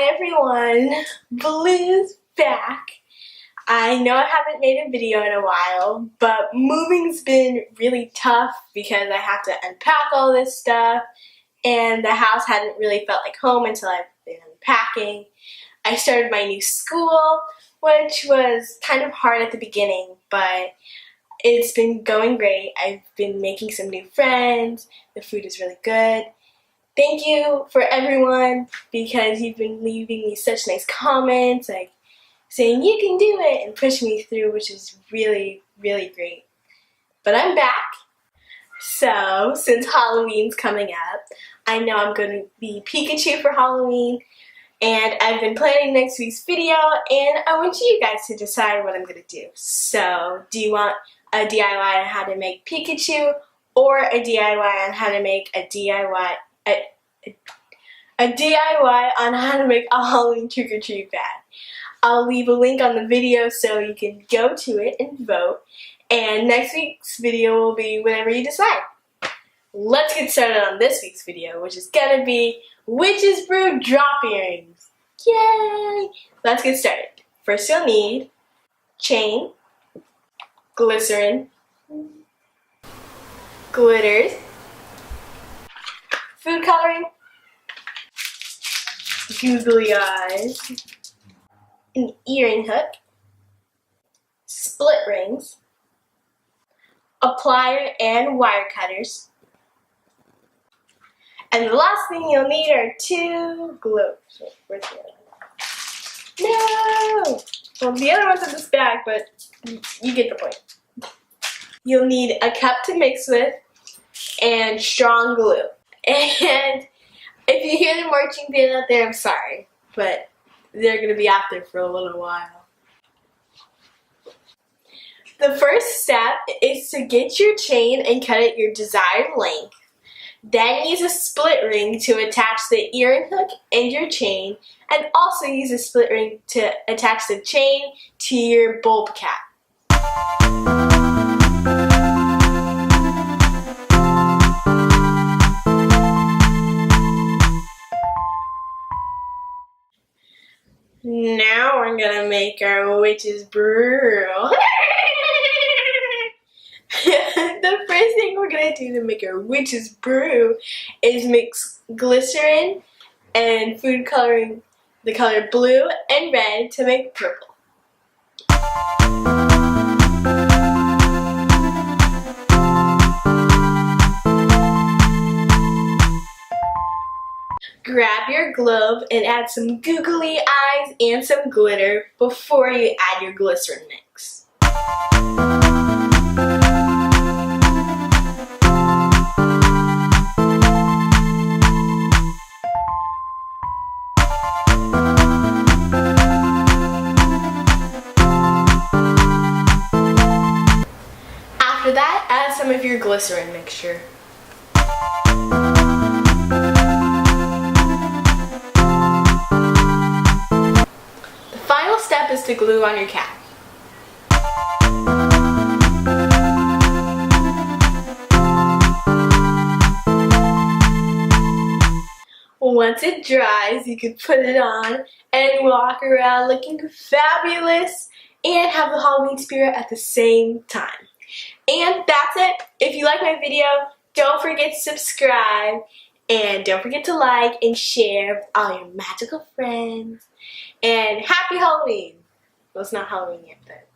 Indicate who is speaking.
Speaker 1: Hi everyone, Blue's back. I know I haven't made a video in a while, but moving's been really tough because I have to unpack all this stuff and the house hadn't really felt like home until I've been unpacking. I started my new school, which was kind of hard at the beginning, but it's been going great. I've been making some new friends, the food is really good. Thank you for everyone because you've been leaving me such nice comments, like saying you can do it and pushing me through, which is really, really great. But I'm back. So, since Halloween's coming up, I know I'm going to be Pikachu for Halloween, and I've been planning next week's video, and I want you guys to decide what I'm going to do. So, do you want a DIY on how to make Pikachu, or a DIY on how to make a DIY on how to make a Halloween trick-or-treat bag? I'll leave a link on the video so you can go to it and vote. And next week's video will be whenever you decide. Let's get started on this week's video, which is gonna be Witch's Brew drop earrings. Yay! Let's get started. First you'll need chain, glycerin, glitters, food coloring, googly eyes, an earring hook, split rings, a plier and wire cutters, and the last thing you'll need are 2 globes. Where's the other one? No! Well, the other one's in this bag, but you get the point. You'll need a cup to mix with and strong glue. And if you hear the marching band out there, I'm sorry, but they're going to be out there for a little while. The first step is to get your chain and cut it your desired length. Then use a split ring to attach the earring hook and your chain, and also use a split ring to attach the chain to your bulb cap. Now we're gonna make our witch's brew. The first thing we're gonna do to make our witch's brew is mix glycerin and food coloring, the color blue and red, to make purple. Grab your globe and add some googly eyes and some glitter before you add your glycerin mix. After that, add some of your glycerin mixture. Step is to glue on your cap. Once it dries, you can put it on and walk around looking fabulous and have the Halloween spirit at the same time. And that's it. If you like my video, don't forget to subscribe. And don't forget to like and share with all your magical friends. And happy Halloween! Well, it's not Halloween yet, but